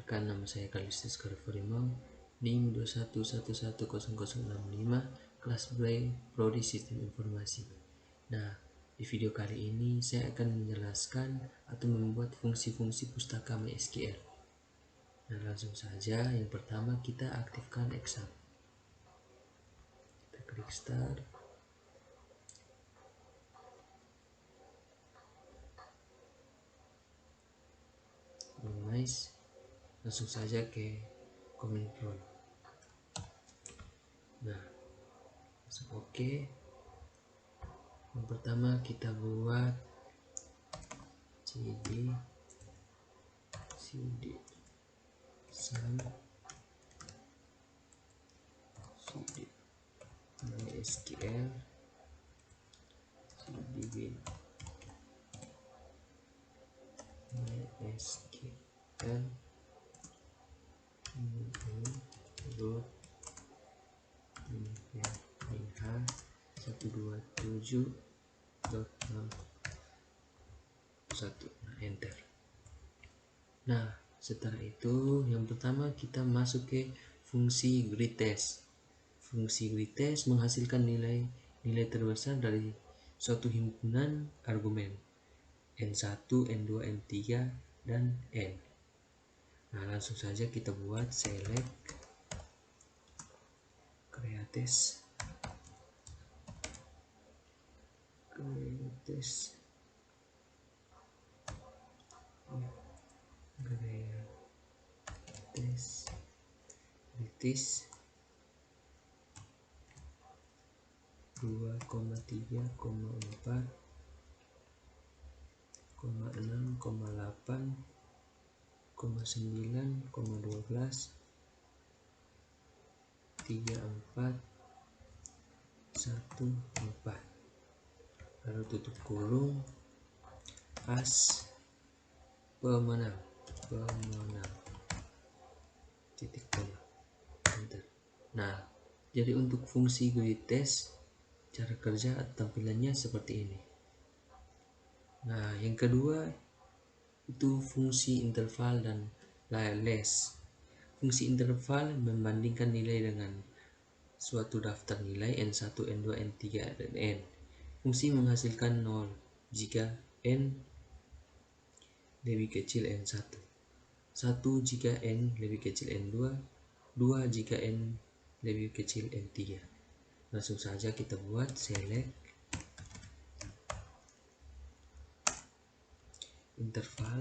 Perkenalkan, nama saya Kalistus Karvarimau, NIM 21110065, kelas B, Prodi Sistem Informasi. Nah, di video kali ini saya akan menjelaskan atau membuat fungsi-fungsi pustaka MySQL. Nah, langsung saja. Yang pertama, kita aktifkan exam. Kita klik start. Minimize. Langsung saja ke command prompt. Nah, masuk OK. Yang pertama kita buat cd sum cd MySQL cd MySQL root minha 127.1. Nah, enter. Nah, setelah itu yang pertama kita masuk ke fungsi greatest. Fungsi greatest menghasilkan nilai terbesar dari suatu himpunan argumen N1, N2, N3, dan N. Nah, langsung saja kita buat select greatest greatest 2,3,4,6,8,9,12 3414, lalu tutup kurung, as pemenang titik koma, enter. Nah, jadi untuk fungsi greatest cara kerja atau tampilannya seperti ini. Nah, yang kedua itu fungsi interval dan less. Fungsi interval membandingkan nilai dengan suatu daftar nilai N1, N2, N3, dan N. Fungsi menghasilkan 0 jika N lebih kecil N1, 1 jika N lebih kecil N2, 2 jika N lebih kecil N3. Langsung saja kita buat select interval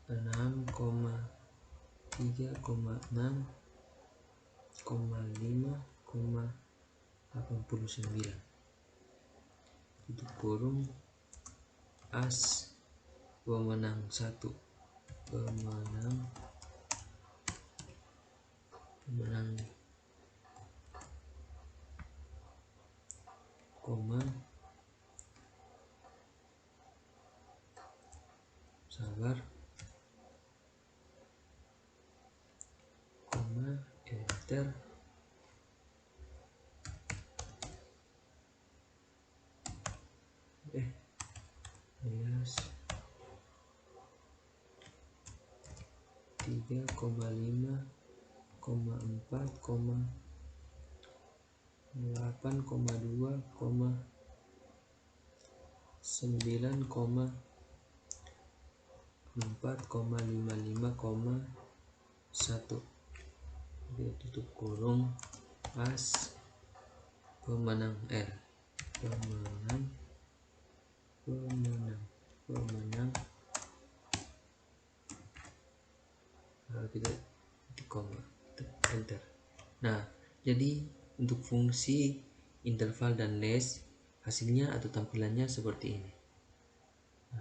6,3,6,5,89 tutup kurung, as pemenang 1 koma, sabar, koma, enter. Alias 3,5,8,2,9,4,55,1. Dia tutup kurung, as pemenang R pemenang lalu kita titik koma, enter. Nah, jadi untuk fungsi interval dan less hasilnya atau tampilannya seperti ini.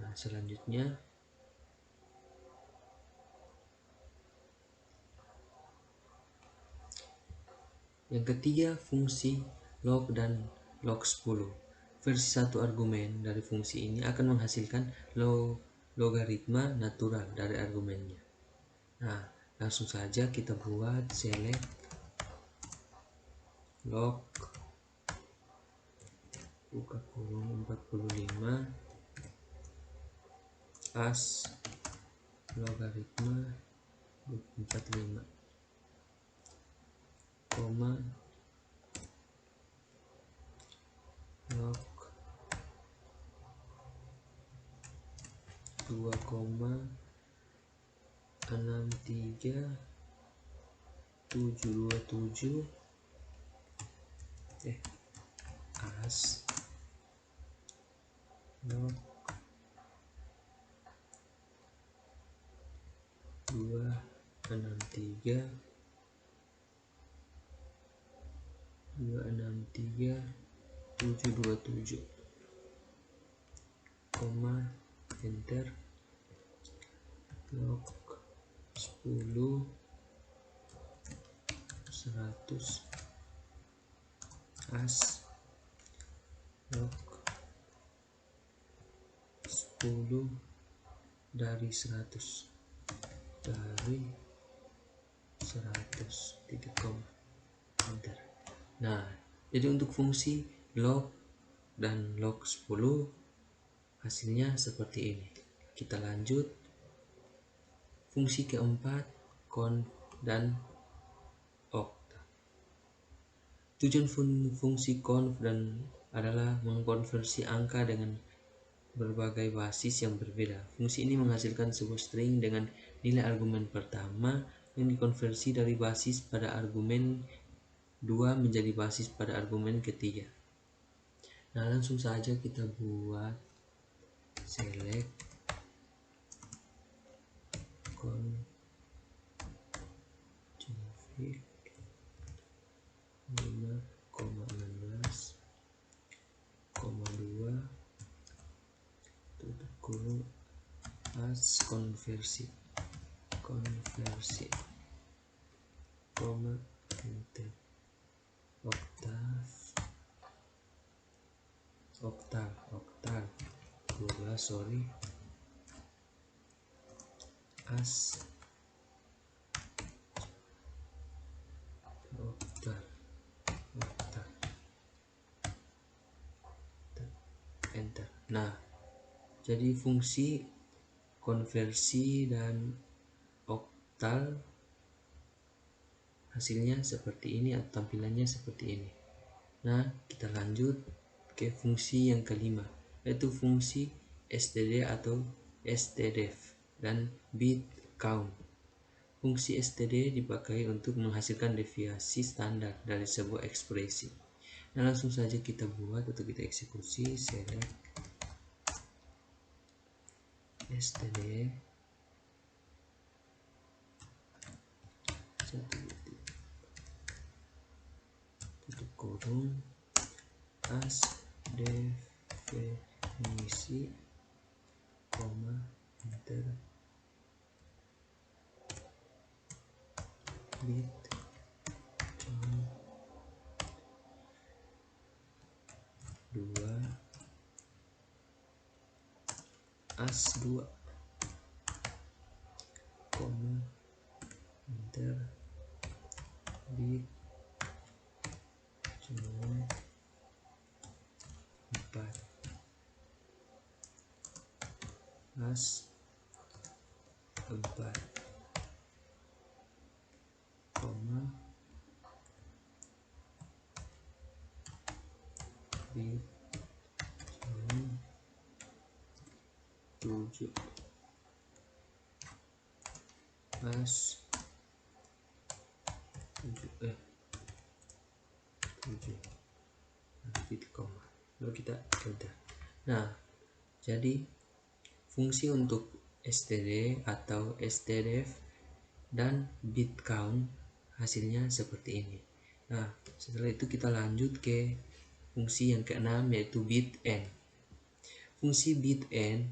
Nah, selanjutnya yang ketiga fungsi log dan log10. Versi 1 argumen dari fungsi ini akan menghasilkan logaritma natural dari argumennya. Nah, langsung saja kita buat select log buka kurung 45 as logaritma 45 koma log 2,63727 as log 2,63727 koma enter log 10 100 as log 10 dari 100 titik koma enter. Nah, jadi untuk fungsi log dan log 10 hasilnya seperti ini. Kita lanjut fungsi keempat, conv dan oct. Tujuan fungsi conv dan adalah mengkonversi angka dengan berbagai basis yang berbeda. Fungsi ini menghasilkan sebuah string dengan nilai argumen pertama yang dikonversi dari basis pada argumen 2 menjadi basis pada argumen ketiga. Nah, langsung saja kita buat select config 5,16,2 tutup kurung as konversi koma enter oktal 12 as oktal enter. Nah, jadi fungsi konversi dan oktal hasilnya seperti ini atau tampilannya seperti ini. Nah, kita lanjut ke fungsi yang kelima, yaitu fungsi std atau stdef dan bit count. Fungsi std dipakai untuk menghasilkan deviasi standar dari sebuah ekspresi. Nah, langsung saja kita buat atau kita eksekusi select std tutup kurung as definisi koma enter bit count 2 as 2 koma enter bit count 4 as 4 koma bit count 7 as 7 titik koma lalu kita enter. Nah, jadi fungsi untuk std atau stdef dan bit count hasilnya seperti ini. Nah, setelah itu kita lanjut ke fungsi yang keenam, yaitu bit n. Fungsi bit n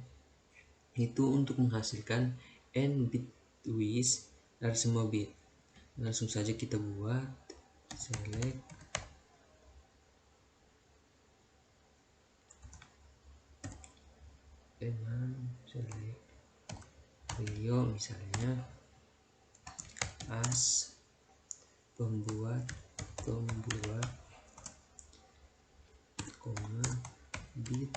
itu untuk menghasilkan n bitwise dari semua bit. Langsung saja kita buat select select Rio misalnya as pembuat koma bit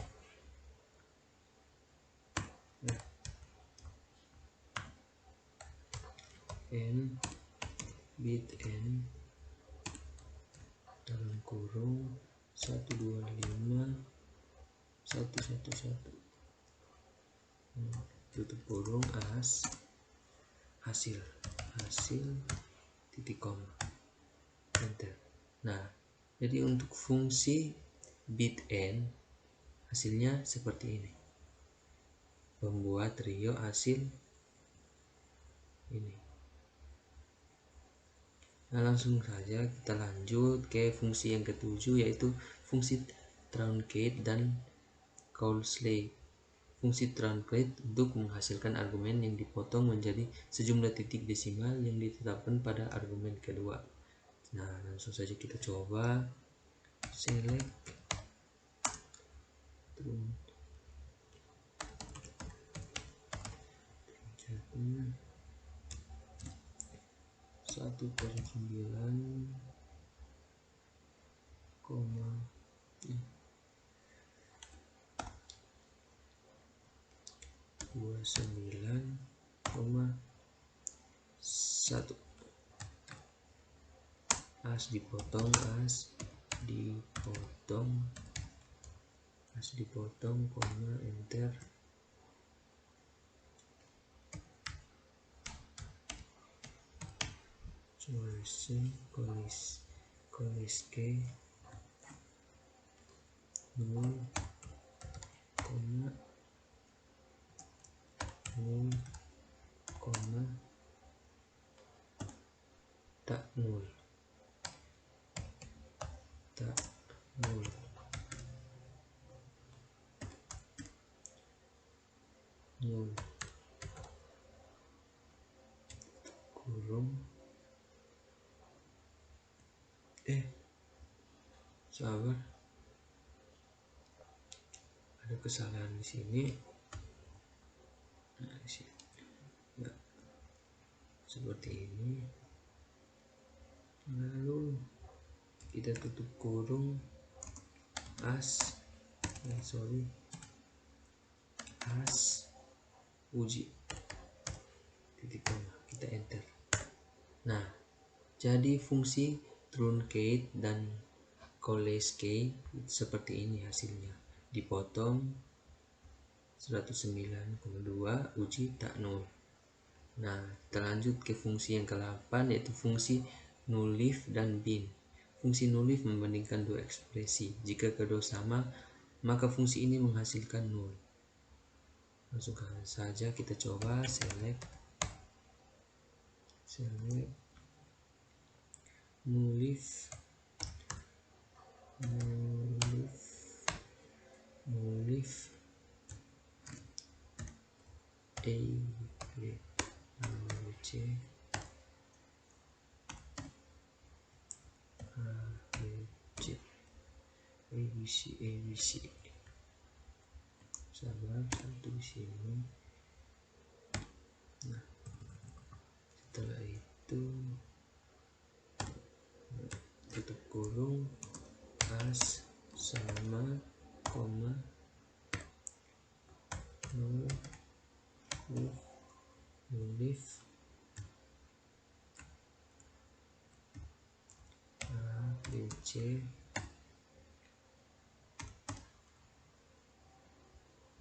n bit n dalam kurung 125.111 tutup kurung hasil titik koma enter. Nah, jadi untuk fungsi bit n hasilnya seperti ini, membuat trio hasil ini. Nah, langsung saja kita lanjut ke fungsi yang ketujuh, yaitu fungsi truncate dan Cauchy. Fungsi truncate untuk menghasilkan argumen yang dipotong menjadi sejumlah titik desimal yang ditetapkan pada argumen kedua. Nah, langsung saja kita coba. Select truncate 1/9, 29,1 dipotong, koma, enter. Cauchy 0, 0, tak 0 kurung sabar, ada kesalahan di sini. Nah, di sini ya, seperti ini. Lalu kita tutup kurung uji titik koma, kita enter. Nah, jadi fungsi truncate dan Cauchy seperti ini hasilnya, dipotong 109,2, uji tak 0. Nah, kita lanjut ke fungsi yang ke-8, yaitu fungsi nullif dan bin. Fungsi nullif membandingkan dua ekspresi. Jika kedua sama, maka fungsi ini menghasilkan nol. Langsung saja kita coba. Select nullif ABC. Sabar, satu di sini. Nah, setelah itu tutup kurung sama, koma, 0, nullif ABC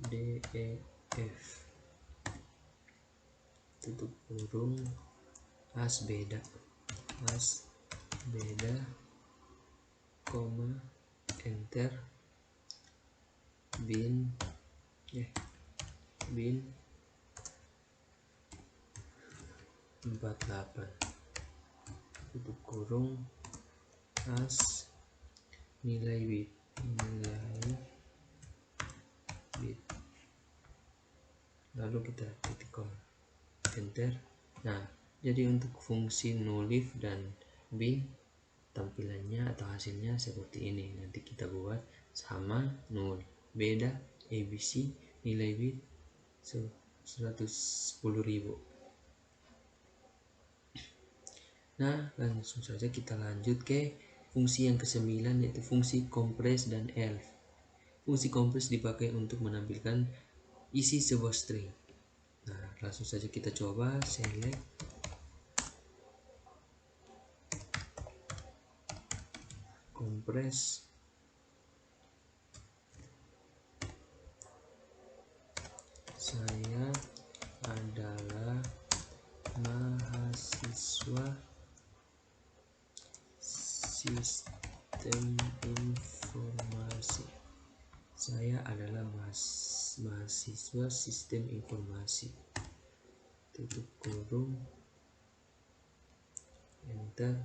DEF, tutup kurung beda, koma, enter. Bin 48, tutup kurung nilai bit, lalu kita titik koma, enter. Nah, jadi untuk fungsi nullif dan bin tampilannya atau hasilnya seperti ini. Nanti kita buat sama, 0, beda, ABC, nilai bit 110.000. Nah, langsung saja kita lanjut ke fungsi yang ke-9, yaitu fungsi compress dan elf. Fungsi compress dipakai untuk menampilkan isi sebuah string. Nah, langsung saja kita coba select compress. Saya adalah mahasiswa sistem informasi. Saya adalah mahasiswa sistem informasi. Tutup kurung, enter.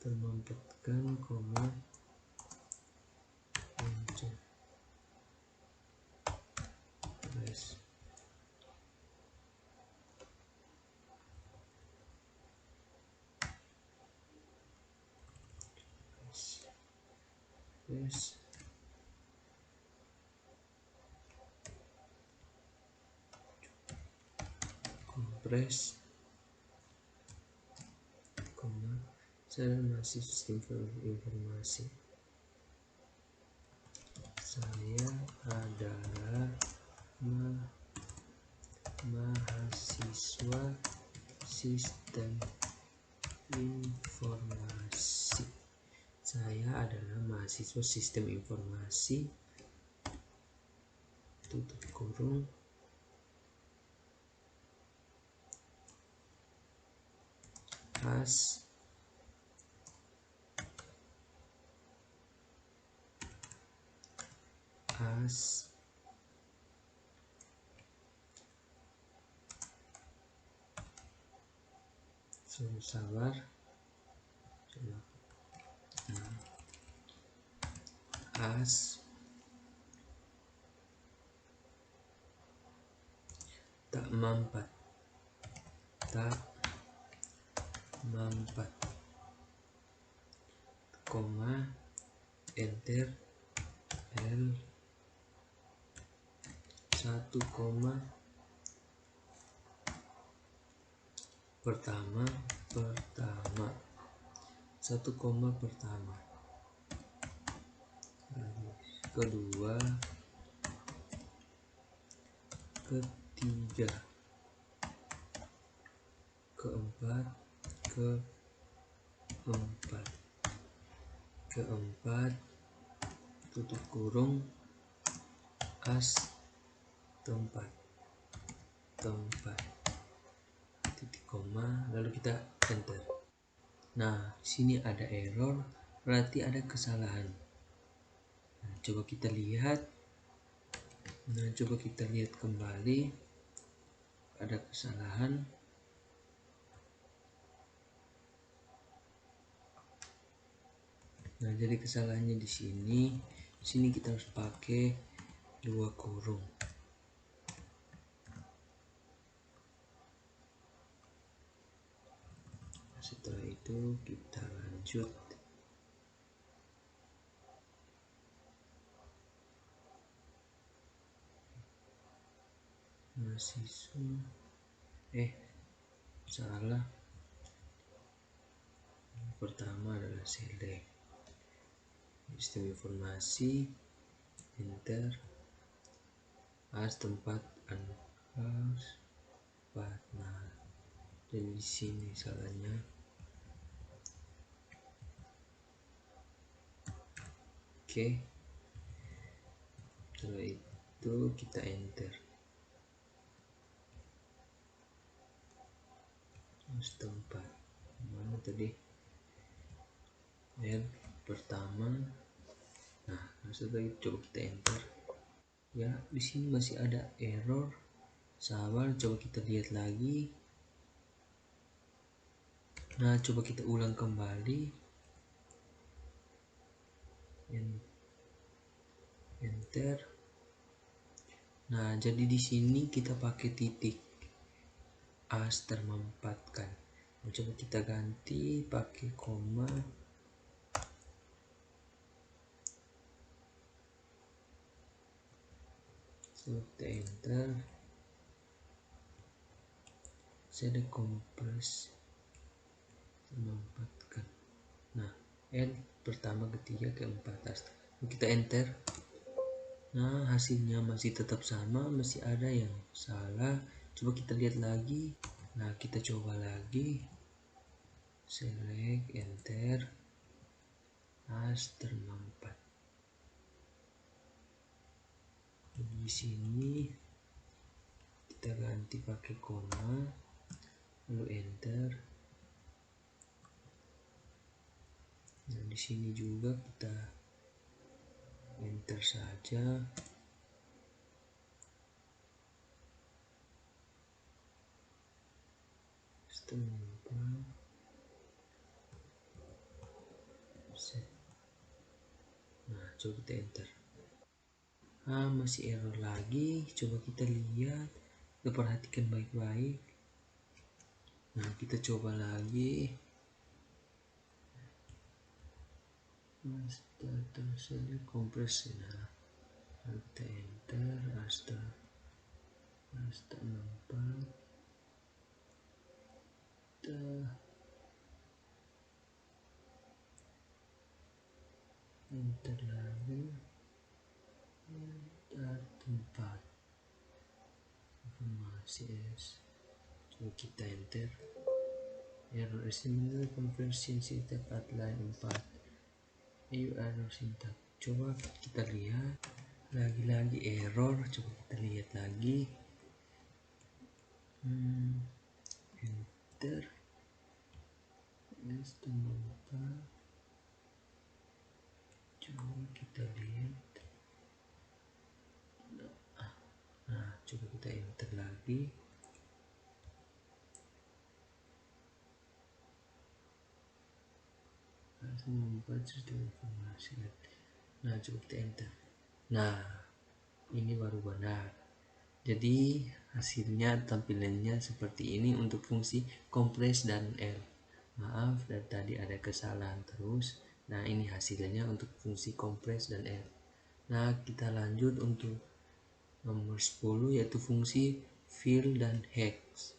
Termampatkan koma enter press. Compress, saya masih sistem informasi. Saya adalah mahasiswa sistem informasi. Saya adalah mahasiswa sistem informasi. Tutup kurung, sabar, tak mampat, koma enter L 1, pertama 1, pertama, kedua, ketiga, keempat, tutup kurung, tempat, titik koma, lalu kita enter. Nah, di sini ada error, berarti ada kesalahan. Nah, coba kita lihat kembali, ada kesalahan. Nah, jadi kesalahannya di sini kita harus pakai 2 kurung. Setelah itu kita lanjut. Mahasiswa salah. Pertama adalah select sistem informasi, enter, tempat, nah, dan di sini salahnya. Oke. Setelah itu kita enter. Tempat mana tadi? Pertama. Nah, setelah itu coba kita enter. Ya, di sini masih ada error. Sabar, coba kita lihat lagi. Nah, coba kita ulang kembali. Enter. Nah, jadi di sini kita pakai titik termampatkan. Nah, coba kita ganti pakai koma. Setelah kita enter, saya ada kompres memanfaatkan. Nah, L pertama, ketiga, keempat. Kita enter. Nah, hasilnya masih tetap sama, masih ada yang salah. Coba kita lihat lagi. Nah, kita coba lagi. Select, enter. Terma 4. Di sini kita ganti pakai koma, lalu enter. Nah, di sini juga kita enter saja. Nah, coba kita enter. Masih error lagi. Coba kita lihat, kita perhatikan baik-baik. Nah, kita coba lagi. Terus saja kompres. Nah, kita enter. Asta 4. Enter lagi. Tempat informasi S. Coba kita enter. Error similar conversion syntax line 4. Error syntax. Coba kita lihat. Lagi-lagi error. Coba kita lihat lagi. Enter. Coba kita lihat. Nah, coba kita enter lagi. Membaca informasi. Nah, coba kita enter. Nah, ini baru benar. Jadi hasilnya tampilannya seperti ini untuk fungsi kompres dan L. Maaf, dari tadi ada kesalahan terus. Nah, ini hasilnya untuk fungsi kompres dan L. Nah, kita lanjut untuk nomor 10, yaitu fungsi fill dan hex.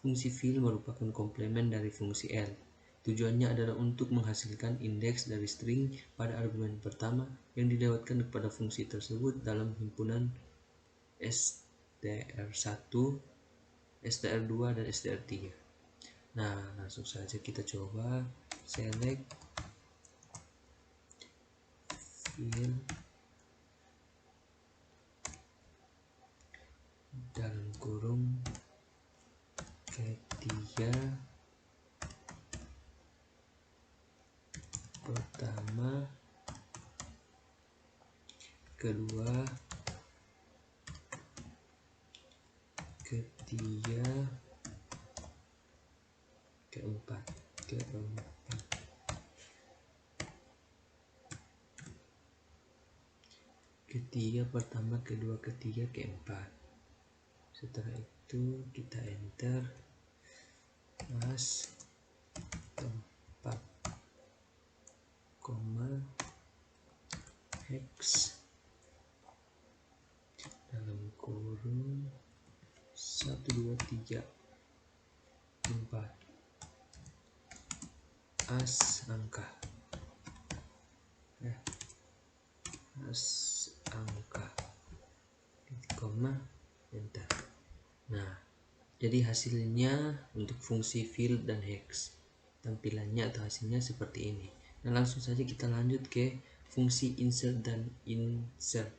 Fungsi fill merupakan komplement dari fungsi L. Tujuannya adalah untuk menghasilkan indeks dari string pada argumen pertama yang dilewatkan kepada fungsi tersebut dalam himpunan str1, str2, dan str3. Nah, langsung saja kita coba. Select fill dalam kurung ketiga pertama, kedua, ketiga, keempat. Ketiga pertama, kedua, ketiga, keempat. Setelah itu kita enter. Tempat, koma, hex dalam kurung 1, 2, 3, 4. Angka. Angka. Koma, enter. Nah, jadi hasilnya untuk fungsi fill dan hex, tampilannya atau hasilnya seperti ini. Nah, langsung saja kita lanjut ke fungsi insert dan insert.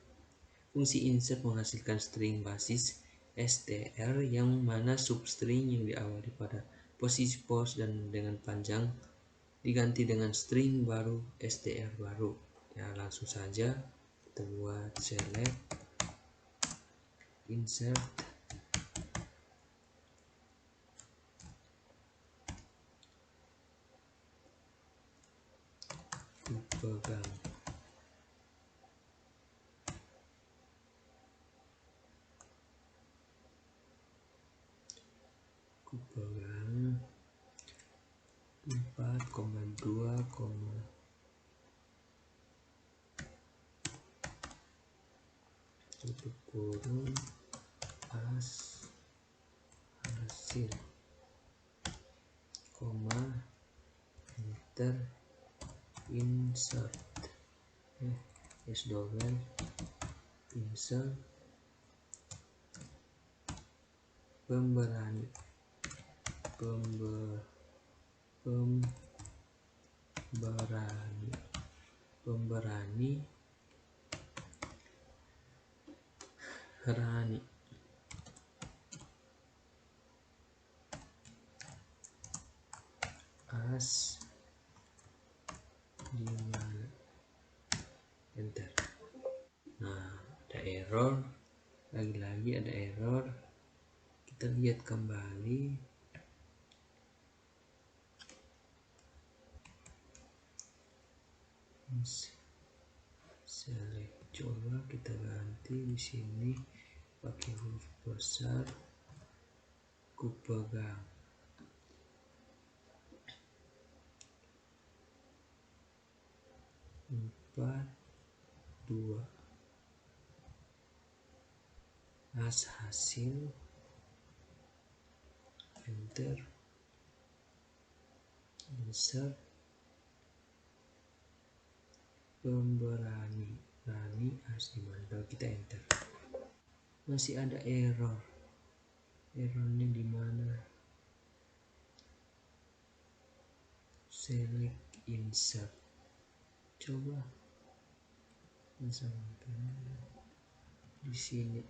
Fungsi insert menghasilkan string basis str yang mana substring yang diawali pada posisi pos dan dengan panjang diganti dengan string baru str baru. Ya, langsung saja kita buat select, insert, pegang, pegang 4,2, tutup kurung hasil, koma, enter, insert, S double, insert, pemberani, rani, as di mana, enter. Nah, ada error, lagi-lagi ada error. Kita lihat kembali. Select, coba kita ganti di sini pakai huruf besar, ku pegang. Empat, dua, hasil, enter, insert, pemberani, rani, as di mana. Kalau kita enter, masih ada error. Errornya di mana? Select, insert. Coba sampai di sini.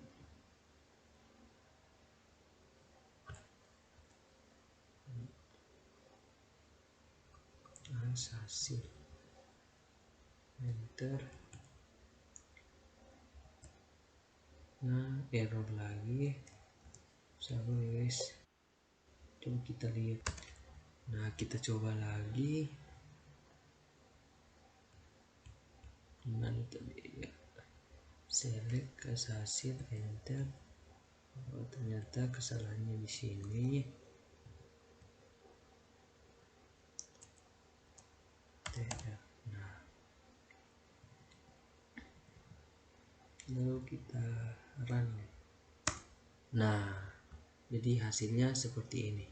Hasil, enter. Nah, error lagi. Sabar guys, coba kita lihat. Nah, kita coba lagi. Gimana tadi ya? Select, hasil, enter. Oh, ternyata kesalahannya di sini. Nah, lalu kita run. Nah, jadi hasilnya seperti ini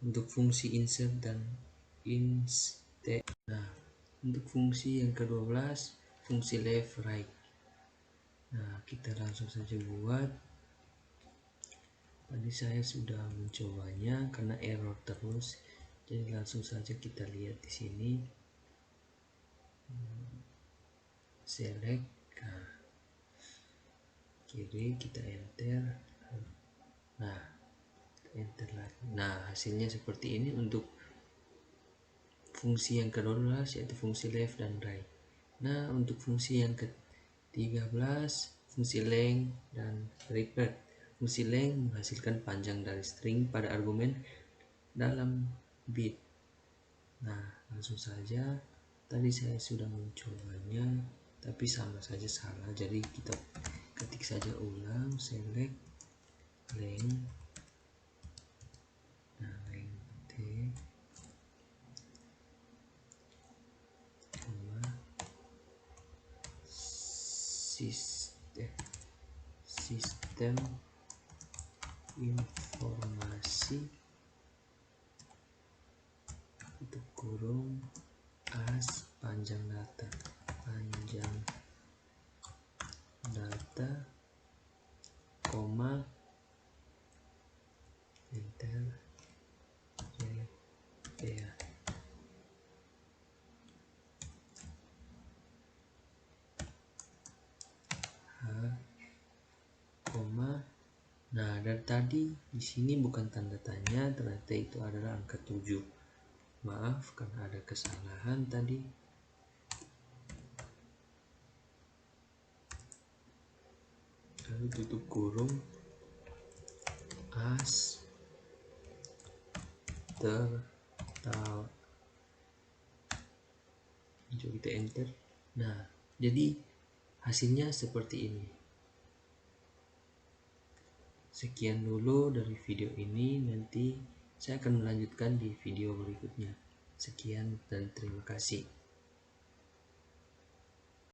untuk fungsi insert dan instead. Nah, untuk fungsi yang ke-12, fungsi left right. Nah, kita langsung saja buat. Tadi saya sudah mencobanya karena error terus, jadi langsung saja kita lihat di sini. Select, nah, kiri, kita enter. Nah, enter lagi. Nah, hasilnya seperti ini untuk fungsi yang ke-12, yaitu fungsi left dan right. Nah, untuk fungsi yang ke-13, fungsi length dan repeat. Fungsi length menghasilkan panjang dari string pada argumen dalam bit. Nah, langsung saja. Tadi saya sudah mencobanya, tapi sama saja salah. Jadi kita ketik saja ulang, select length. Nah, length T, sistem informasi tutup kurung as panjang data, koma, enter, ya. Koma. Nah, dari tadi di sini bukan tanda tanya, ternyata itu adalah angka 7. Maaf karena ada kesalahan tadi. Lalu tutup kurung as tertawa. Coba kita enter. Nah, jadi hasilnya seperti ini. Sekian dulu dari video ini, nanti saya akan melanjutkan di video berikutnya. Sekian dan terima kasih.